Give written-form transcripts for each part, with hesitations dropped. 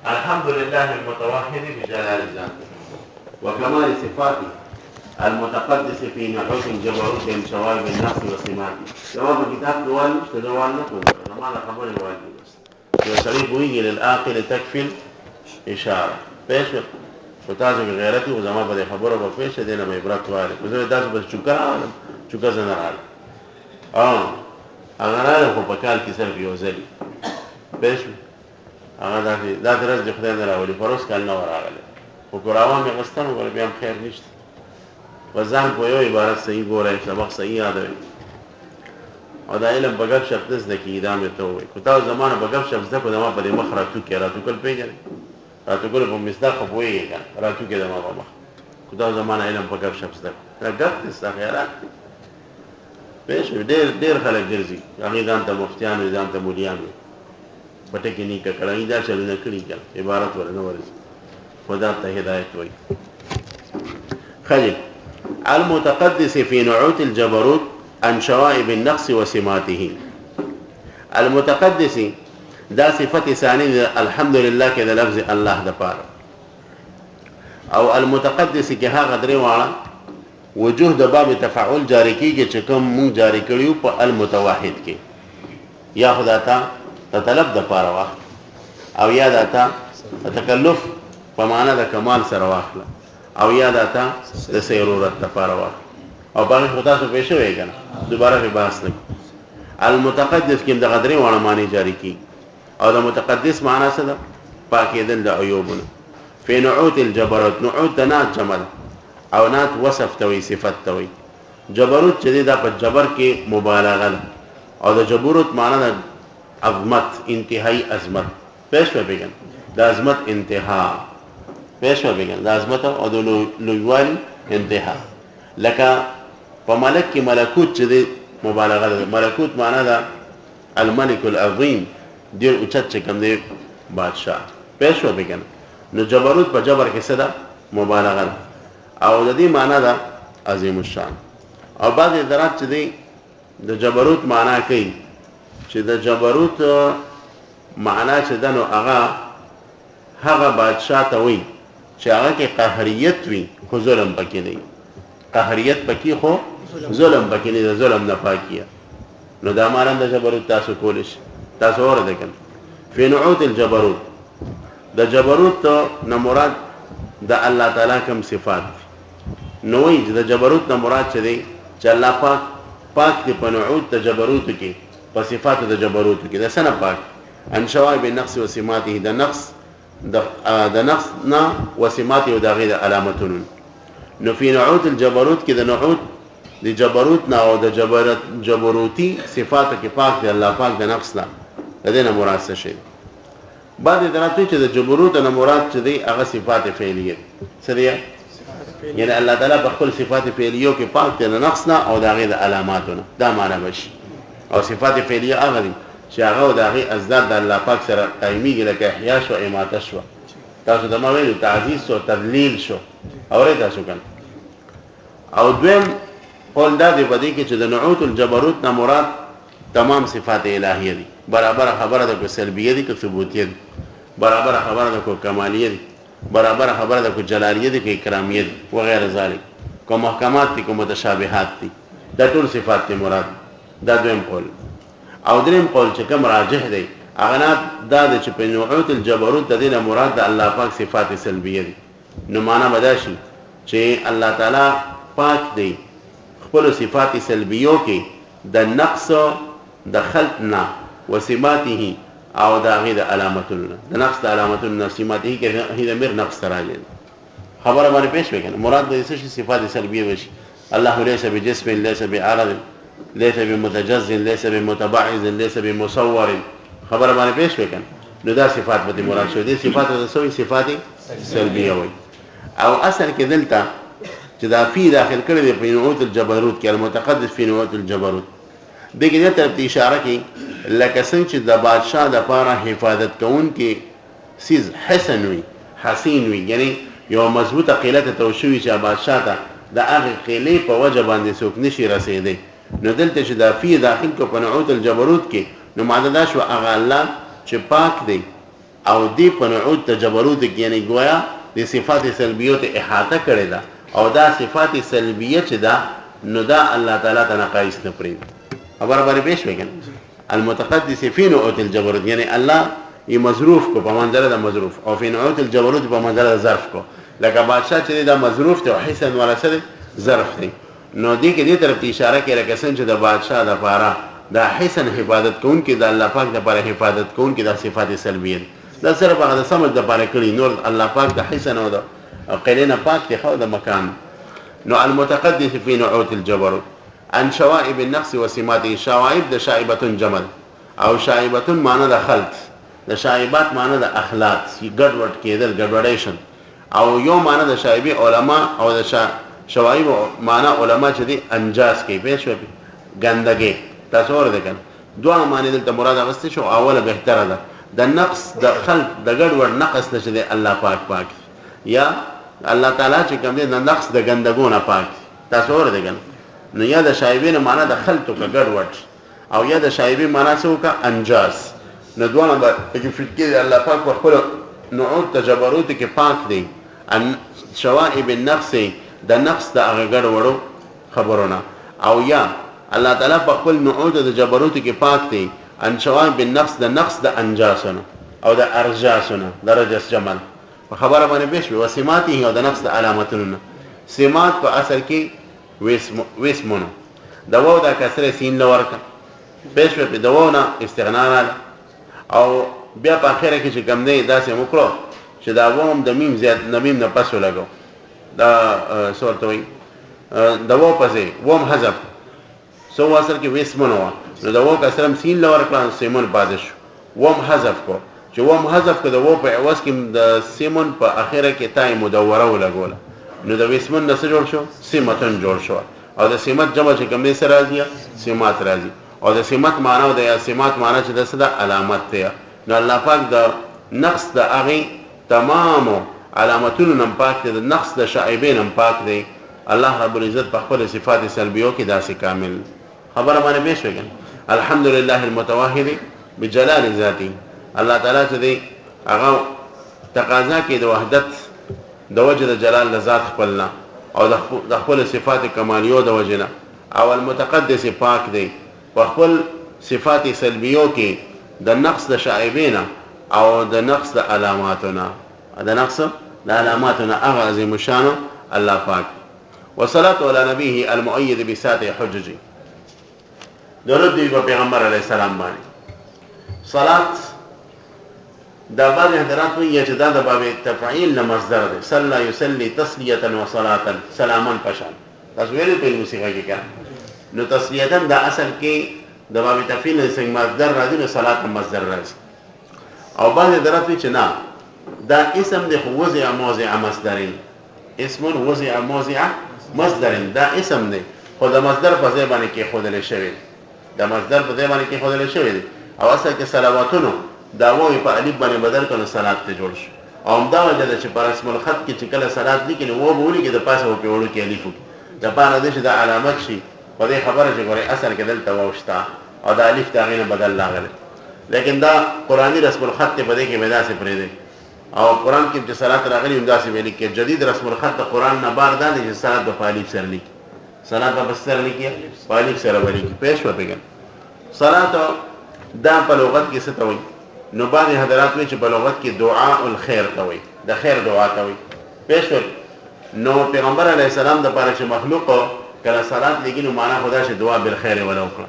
الحمد لله المتوحد بجلال ذاته وكمال صفاته المتقدس في نعوت الجبروت من شوائب النقص وسماته. جواب كتاب دوال تدوال لكم زمان خبر الواجب يصريف ويجي للآخر تكفي إشارة فيش وتازو بغيرتي وزمان بدي خبره بفيش دينا ما يبرات والي وزمان تازو بس شكرا عالم شكرا زنرال أغنى خو بکال کسر بیوزلی بیشو هغه داسې رز د خدای نه راولي پروس کال نه ورغلی خو که راوان مې غستن وګوره بیا هم خیر نشته په ځان په یو عبارت صحیح ګورئ سبق صحیح یادوئ او دا علم په ګپ شپ نه زده کېږي دا مې ته ووایي خو تاسو زمانه په ګپ شپ زده کړو زما په دې مخ راټوکې راټوکل پېژنئ راټوکل په مصداق خو پوهېږئ که نه راټوکې زما په مخ خو تاسو زمانه علم په ګپ شپ زده کړو دا ګپ دی ستا خیالات دی پېښ ډېر خلک ګرځي هغې ځان ته مفتیان وي ځان ته مولیان وي پټه کې نیکه کړه دا چلونه کړي که عبارت ورنه ورځي خدا ته هدایت وایي خجل المتقدس في نعوت الجبروت عن شوائب النقص وسماته المتقدس دا صفت ثاني الحمد لله کې د لفظ الله د پاره او المتقدس کې هغه درې واړه وجوه د باب تفاعل جاری کیږي چې کوم مونږ جاری کړیو په المتوحد کې یا خدا ته طلب د پاره واخ او یا داتا تکلف په معنا د کمال سره واخله او یا داتا د ضرورت د پاره واخ او باندې خدا سره پېښه وي کنه دوباره به بحث نه المتقدس کې د غدري وانه معنی جاری کی او د متقدس معنا څه ده پاکیدل د عیوبونه فی نعوت الجبروت نعوت نات جمل او نات وصف توي صفت توي جبروت چې دا په جبر کې مبالغه ده او د جبروت معنا د عظمت انتهایی عظمت پېښ وبګن د عظمت انتها پېښ وبګن د عظمت او د لویوالي انتها لکه په ملک کې ملکوت چې د مبالغه ده ملکوت معنا ده الملك العظیم ډیر اوچت چې کوم دی بادشاہ پېښ وبګن نو جبروت په جبر کې څه ده مبالغه ده او د دې معنا ده عظیم الشان او بعض درات چې دی د جبروت معنا کوي چې د جبروت معنا چې دنو هغه بادشاہ ته وي چې هغه کې قهریت وي خو ظلم پکې نه وي قهریت پکې خو ظلم پکې نه دی ظلم نه پاکیه نو دا معنا د جبروت تاسو کولش تاسو ورته کړئ فی نعوت الجبروت د جبروت نه مراد د الله تعالی کوم صفات نو وي د جبروت نه مراد چې دی چې الله پاک دی په نعوت د جبروت کې په صفات د جبروت کې د سنه پاک ان شوائب النقص وسماته د نقص نه وسماته او د غیر علامتون نو فی نعوت الجبروت کې د نعوت د جبروت نه او د جبروتی صفات کې پاک دی الله پاک د نقص نه د دې نه مراد څه شي بعد درته چې د جبروت نه مراد چې دی هغه صفات فعلیه سریه یعنی الله تعالی په خپل صفات فعلیو کې پاک دی نه نقص نه او د غیر علاماتونه دا معنی بشي او صفات فعلیه هغه دي چې هغه د هغه ازداد د الله پاک سره قایمیږي لکه احیا شو اماته شو تاسو د ما ویلو تعزیز او تذلیل شو اورئ تاسو کنه او دویم قول دا دی بدی کې چې د نعوت الجبروت نه مراد تمام صفات الهیه دي برابر خبره ده کو سلبیه دي کو ثبوتیه دي برابر خبره ده کو کمالیه دي برابر خبره ده کو جلالیه دي کو اکرامیه دي وغیرہ ذلک کو محکمات دي کو متشابهات دي دا ټول صفات دي مراد دا دویم قول او دریم قول چې کوم راجح دی هغه دا د چې په نعوت الجبروت د دې مراد د الله پاک صفات سلبیه دي نو معنا بداشي چې الله تعالی پاک دی خپل صفات سلبیو کې د نقص د خلقنا وسماته او د غیر علامتونه د نقص د علامتونه سماته کې هي د مر نقص راځي خبره باندې پېښ وکړه مراد د څه صفات سلبیه وشي الله ليس بجسم ليس بعرض ليس بمتجز ليس بمتبعز ليس بمصور خبر باندې پېښ وکړه نو دا صفات به مراد شو دي صفات د سوي صفات سلبیه وي او اصل کې دلته چې دا فی داخل کړی دی په نعوت الجبروت کې المتقدس فی نعوت الجبروت دغه ته طرف اشاره کوي لکه څنګه چې د بادشاہ د پاره حفاظت کوون کې سیز حسن وي حسین وي یعنی یو مضبوطه قلت توشوي چې بادشاہ ته د هغه قلې په وجه باندې څوک نشي رسیدي نو دلته چې دا فی داخل کو په نعوت الجبروت کې نو ماده دا شو هغه الله چې پاک دی او دی په نعوت د جبروت کې یعنی گویا د صفات سلبیه ته احاطه کړی دا او دا صفات سلبیه چې دا نو دا الله تعالی ته نقایص نه پرې خبر باندې پېښ وکړي المتقدس فی نعوت الجبروت یعنی الله ی مظروف کو په منزله د مظروف او فی نعوت الجبروت په منزله د ظرف کو لکه بادشاہ چې دا مظروف ته حسن ورسره ظرف دی نو دې کې دې طرف ته اشاره کوي لکه څنګه چې د بادشاہ د پاره دا حسن حفاظت کون کې د الله پاک د لپاره حفاظت کون کې د صفات سلبیه دا صرف هغه سمجھ د لپاره کړی نور الله پاک د حسن او د قلنا پاک ته خو د مکان نو المتقدس فی نعوت الجبروت ان شوائب النقص وسمات شوائب د شائبه جمل او شائبه معنی د خلط د شائبات معنی د اخلاط ګډوډ کېدل ګډوډیشن او یو معنی د شائبه علما او د شوائب معنی علما چې دي انجاز کې پېښ وي ګندګي تاسو ورته دوه معنی دلته مراد غوښتي شو اوله بهتره ده د نقص د خلق د ګډوډ نقص نشه دی الله پاک یا الله تعالی چې کوم دی د نقص د ګندګونه پاک تاسو ورته نو یا د شایبین معنی د خلط او ګډوډ او یا د شایبین معنی څه وکا انجاز نو دوه به کې فکر الله پاک په خپل نعوت تجبروت کې پاک دی ان شوائب النقص د نقص د هغه ګډوډو خبرونه او یا الله تعالی په خپل نعوت د جبروت کې پاک دی ان شوائب النقص د نقص د انجاسونه او د ارجاسونه درجه جمل په خبره باندې پېښ وي وسماته او د نقص د علامتونو سمات په اصل کې وسمونه د وو د کسره سین لورکه پېښ په دوونه استغنا او بیا په اخره کې چې کوم نه داسې وکړو چې دا ووم د میم زیات نمیم نه پسو لګو دا سورتوي د وو پسې ووم حذف سو اصل کې وسمونه نو د وو کسرم سین لور کړه سیمون پادش ووم حذف کو چې ووم حذف کړه وو په عوض کې د سیمون په اخره کې تای مدوره ولګول نو د وسمن نس جوړ شو سیمتن جوړ شو او د سیمت جمع چې کوم سره راځي سیمات راځي او د سیمت معنی او د سیمات معنی چې د صدا علامت ته نو الله پاک د نقص د اغه تمام علامتونو نم پاک دی د نقص د شائبین نم پاک دی الله رب العزت په خپل صفات سلبیو کې داسې کامل خبره باندې پېښ وکړي الحمدلله المتواحد بجلال ذاتی الله تعالی چې دی هغه تقاضا کې د وحدت د وجه د جلال ذات خپلنا او د خپل صفات کمالیو د وجه نه او المتقدس پاک دی په خپل صفات سلبیو کې د نقص د شائبین او د نقص د علاماتنا د نقص د علاماتنا هغه عظیم شان الله پاک والصلاه على نبيه المؤيد بسات حجج درود دی په پیغمبر علیه السلام باندې صلات دا بعض حضرات وی چې دا د باب تفعیل نه مصدر دی صلی یصلی تسلیه و صلاه سلاما پشان تاسو ویل په موسیقه کې کړه نو تسلیه دا اصل کې د باب تفعیل څنګه مصدر راځي نو صلات مصدر راځي او بعض حضرات وی چې نه دا اسم د وضع موضع مصدرین اسم وضع موضع مصدرین دا اسم دی خو د مصدر په ځای باندې کې خودل شوی د مصدر په ځای باندې کې خودل شوی دی او اصل کې صلواتونو دا وای په الف باندې بدل کړه صلات ته جوړ شو او دا وجه ده چې پر اسم الخط کې چې کله صلات لیکي نو وو بولی کې د پاسه او په وړو کې الف د پاره د شه د علامت شي په دې خبره چې ګوري اصل کې دلته واشتا او د الف دا غینه بدل لاغله لیکن دا قرآنی رسم الخط په دې کې پیدا سي پرې دی او قرآن کې چې صلات راغلي هم داسې ویل کې جدید رسم الخط قرآن نه بار دا چې صلات په الف سره لیکي صلات په سره لیکي په الف سره ولیکي پېښ وپېګن صلات دا په لغت کې څه ته وایي نو باندې حضرات وی چې په لغت کې دعاء الخير کوي د خیر دعا کوي پېښ نو پیغمبر علیه السلام د پاره چې مخلوق کله صلات لګي نو معنا خدا چې دعا بالخير ولا وکړه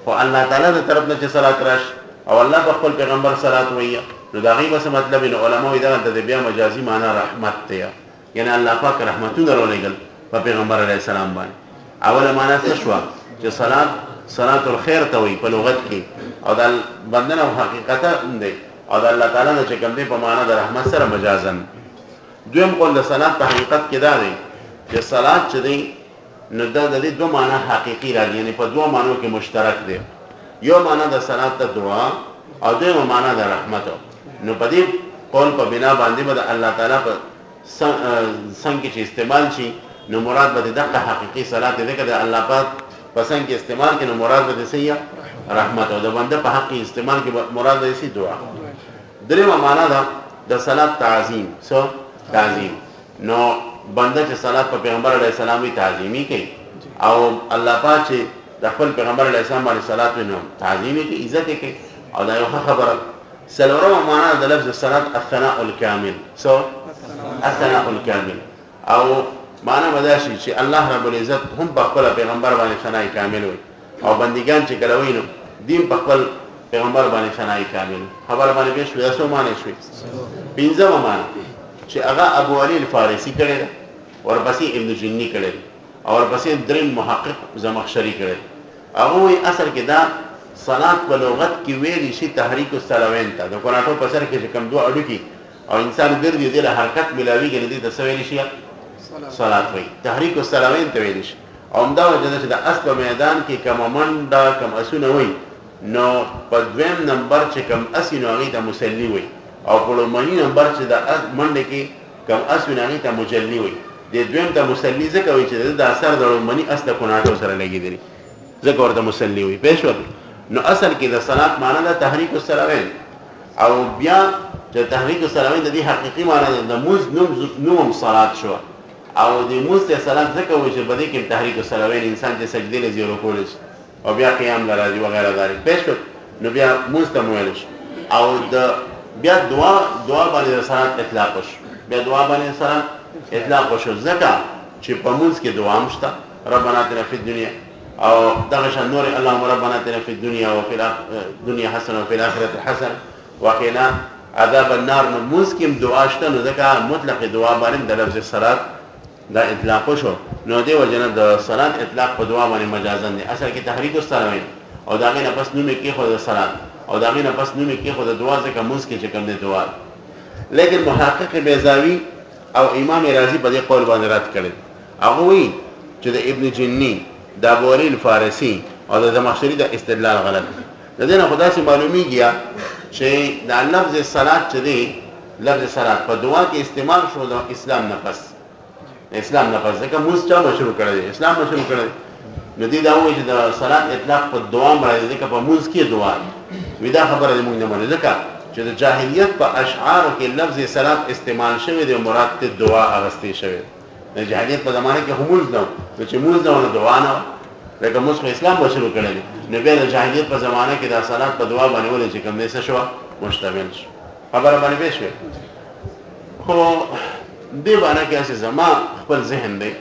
خو الله تعالی د طرف نه چې صلات راش او الله په خپل پیغمبر صلات وایي نو دا غي بس مطلب نو علماء دا د بیا مجازي معنا رحمت ته یعنی الله پاک رحمتونه ورولېګل په پیغمبر علیه السلام باندې اوله معنا څه شو چې صلات الخير ته وایي په لغت کې او د بندنه حقیقت دی او د الله تعالی نه چې کوم دی په معنا د رحمت سره مجازن دویم قول د صلات په حقیقت کې دا دی چې صلات چې دی نو دا د دې دوه معنا حقيقي راځي یعنی په دوه معنو کې مشترک دی یو معنا د صلات ته دعا او دویم معنا د رحمت نو په دې قول په بنا باندې به الله تعالی په څنګه چې استعمال شي نو مراد به د حقيقي صلات دی که د الله پاک په څنګه استعمال کې نو مراد به سیه رحمت او د بنده په حق استعمال کې مراد یې سي دعا درېمه معنا ده د صلات تعظیم. څه تعظیم؟ نو بنده چې صلات په پیغمبر علیه السلام وی تعظیمي کوي او الله پاک چې د خپل پیغمبر علیه السلام باندې صلات وینو تعظیمي کوي، عزت کوي، او دا یو خبره. څلورمه معنا د لفظ صلات الثناء الكامل. څه الثناء الكامل، او معنا ودا شي چې الله رب العزت هم په خپل پیغمبر باندې ثناء کامل وي او بندگان چې کله وینو دین په خپل پیغمبر باندې ثناء کامل. خبر باندې به شو یاسو معنی شوي. پنځمه معنا چې هغه ابو علي الفارسی کړی ده، ورپسې ابن جنی کړی ده، او ورپسې دریم محقق زمخشري کړی. هغه اصل کې دا صلات په لغت کې ویل شي تحریک الصلوین ته، د قرآن په سر کې چې کوم دوه اډو کې او انسان ګرځي د حرکت ملاویږي نه دي د سویل شي صلات وي، تحریک الصلوین ته ویل شي. او همدا وجه چې د اسب میدان کې کوم منډه کوم اسونه وي نو په دویم نمبر چې کوم اسینو هغه ته مسلی وي، او په لومړي نمبر چې د منډه کې کوم اسونه هغه ته مجلی وي. د دویم ته مسلی ځکه وي چې د اثر د لومړي اس د کوناټو سره لګیدلی ځکه ورته مسلی وي. پېښ وکړه. نو اصل کې د صلات معنا ده تحریک الصلوین، او بیا چې تحریک الصلوین د دې حقيقي معنا ده د موز نوم صلات شو، او د موز ته صلات ځکه وي چې بده کې تحریک الصلوین انسان چې سجدي لزی رکوع لشي او بیا قیام لراځي وغیرہ ذلك. پېښ نو بیا موز ته ویل شي، او د بیا دعا باندې صلات اطلاق شو، بیا دعا باندې صلات اطلاق شو ځکه چې په موز کې دعا مشته ربنا اتنا فی الدنیا او دغه نور اللهم ربنا اتنا في الدنيا وفي الدنيا حسنه وفي الاخره حسنه وقنا عذاب النار. نو مسکم دعا شته، نو ځکه مطلق دعا باندې د لفظ صلات دا اطلاق شو. نو دی وجنه د صلات اطلاق په دعا باندې مجازن دي. اصل کې تحریک الصلوین او داغه نه پس نوم کې خو د صلات او داغه نه پس نوم کې خو د دعا ځکه مسکه چې کوم د دعا. لیکن محقق بیزاوی او امام رازی په دې قول باندې رد کړي. هغه وی چې د ابن جنی د ابو علي الفارسی او د زمخشري د استدلال غلط. د دې نه خدای سي معلومیږي چې د لفظ صلات چې دی لفظ صلات په دعا کې استعمال شو د اسلام نه پس ځکه موږ چا مشروع کړی اسلام مشروع کړی. نو دې دا وایي چې د صلات اطلاق په دعا باندې ځکه په موږ کې دعا ودا خبره موږ نه مونږ ځکه چې د جاهلیت په اشعار کې لفظ صلات استعمال شوی دی مراد ته دعا اغستې شوی. د جاهلیت په زمانه کې همول نو چې موږ نه دعا نه لکه موږ اسلام مشروع کړی. نو بیا د جاهلیت په زمانه کې د صلات په دعا باندې ولې چې کوم څه شو مشتمل شو. خبره باندې شوی. خو دې باندې کې چې زما خپل ذهن دی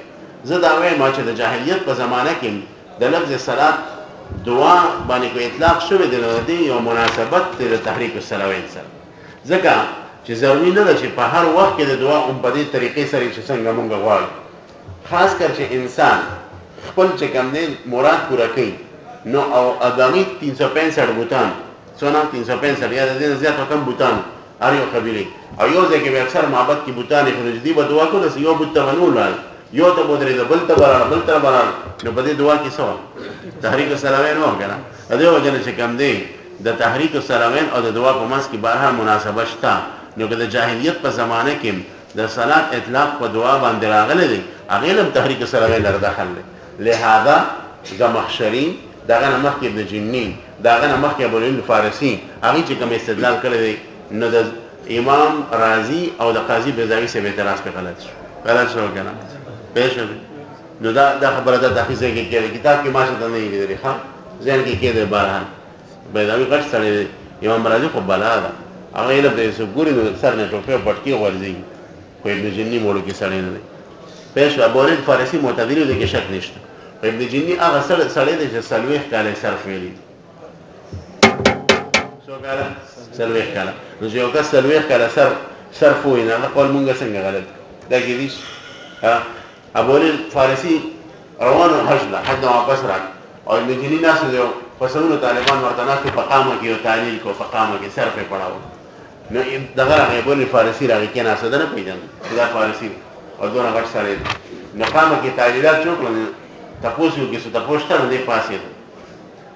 زه دا وایم چې د جاهلیت په زمانه کې د لفظ صلات دعا باندې کو اطلاق شوی دی یو مناسبت د تحریک الصلوین سره، ځکه چې ضروري نه ده چې په هر وخت کې د دعا په دې طریقې سره چې څنګه مونږ غواړو، خاص کر چې انسان خپل چې کوم دی مراد پوره کوي. نو او ادمي 365 بوتان څونه 365 یا د دې زیات کم بوتان هر یو قبیله او یو ځکه به اکثر معبد کې بوتان خرجدي به دعا کوله یو بوت منول یو ته بدرې د بل ته برابر نو په دې دعا کې څه تحریک الصلوین و کنه. دا یو ځل چې کوم دی د تحریک الصلوین او د دعا په منځ کې بهر مناسبت شته. نو که د جاهلیت په زمانه کې د صلات اطلاق په دعا باندې راغلی دی هغه هم تحریک الصلوین لر داخل دی. لہذا زمخشري داغه مخکې ابن جنی داغه مخکې ابو علي الفارسی هغه چې کوم استدلال کړی دی نو د امام رازی او د قاضي بیزاوی سره اعتراض په غلط شو کنه. پېښ نو دا خبره ده د حقیقت کې کتاب کې ماشه نه لیدل ښه ځین کې کېده باران بیزاوی غټ سره امام رازی خو بلا ده هغه له دې سګوري سر نه ټوپه پټکی ورځي خو ابن جنی مولو کې سره نه دی. پېښ ابو علي الفارسی معتدل دی کې شک نشته. ابن جنی هغه سره دی چې سلويخ کاله صرف ویلي شو کاله سلويخ کاله نو یو کس سلويخ کاله صرف وینا قول مونږ څنګه غلط دا کې دي. ابو علي الفارسی روانو حج واپس راک او ابن جنی ناس یو فسونو طالبان ورته ناس په قامه کې او تعلیل کو په قامه کې صرف پڑھاو. نو دغه ابو علي الفارسی راغی کې ناس ده نه پیژن دا فارسی او دونه غټ سره نو قامه کې تعلیلات چوکل تاسو کې څه تاسو ته نه پاسې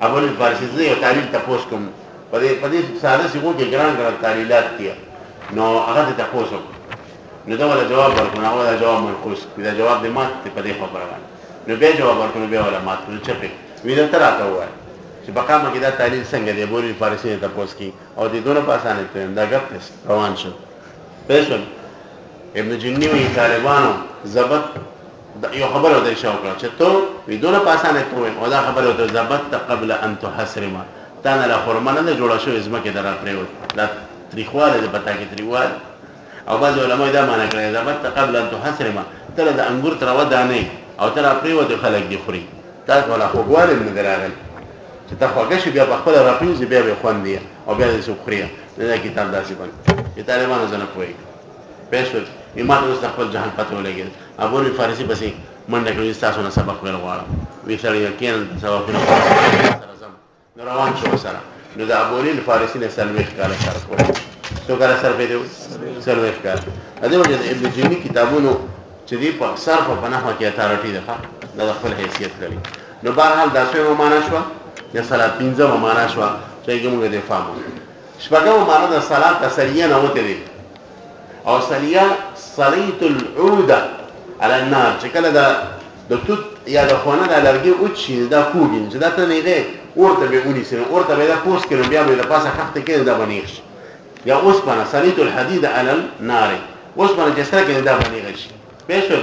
ابو علي الفارسی زه یو تعلیل تاسو کوم په دې ساده سیغو کې ګران تعلیلات دي نو هغه تاسو نو دا ولا جواب ورکړو هغه دا جواب منقوص دا جواب دې مات په دې خبره باندې نو به جواب ورکړو به ولا مات نو چپه ویل تر راته وای چې بقامه کې دا تعلیل څنګه دی بوري فارسی ته تاسو کې او دې دونه پاسانه ته دا غپ روان شو پېښل ابن جنی وی طالبانو ضبط یو خبره ودی شو کړه چې ته وی دونه پاسانه ته او دا خبره ودی ضبط قبل ان تحسرما تا نه لا خرمنه نه جوړه شو ازمکه درا پریوت دا تریخواله د پتا کې تریوال او بعض علماء دا معنی کوي ضبط قبل ان تحسرما تر د انګور تر ودانه او تر پریوت خلک دی خوري تاسو ولا خوګوال نه دراغل چې تا خوګه شي بیا په خپل راپیز بیا به خوان دی او بیا د سخريه دا کتاب داسې باندې چې طالبانو ځنه کوي پېښو ایمان د خپل جهان پته ولګي ابو فارسی بسې منډه کوي تاسو نه سبق ور غواړم وی سره یقین سبق نه سره روان شو سره نو د ابو فارسی نه سلويخ کاله سره کوي څو کاله سره پیډو سلويخ کاله اده وجه ابن جنی کتابونو چې دی په صرف په نحو کې اتارټي ده د خپل حیثیت لري نو بهرحال دا څه معنا شو یا صلات پنځه معنا شو چې موږ دې فهمو شپږم معنا د صلات تسلیه نه وته دي او سلیه صلیت العوده على النار چې کله د توت یا د خونه د لرګي او چې دا کوګین چې دا ته نه دی ورته به ونی سره ورته به دا پوس کړم بیا به د پاسه خفته کې دا بنیش یا اوس باندې صلیت الحديد على النار اوس باندې چې سره کې دا بنیږي پېښو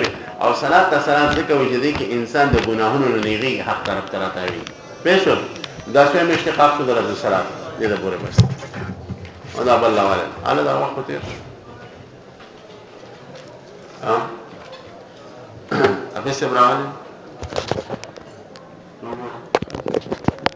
او صلات ته صلات ذکر وجدي کې انسان د ګناهونو نه نیغي حق طرف ته راځي پېښو دا څه مشتقاق شو د صلات دې د پوره بس او دا بل لاواله انا دا وخت تیر ها افسه براله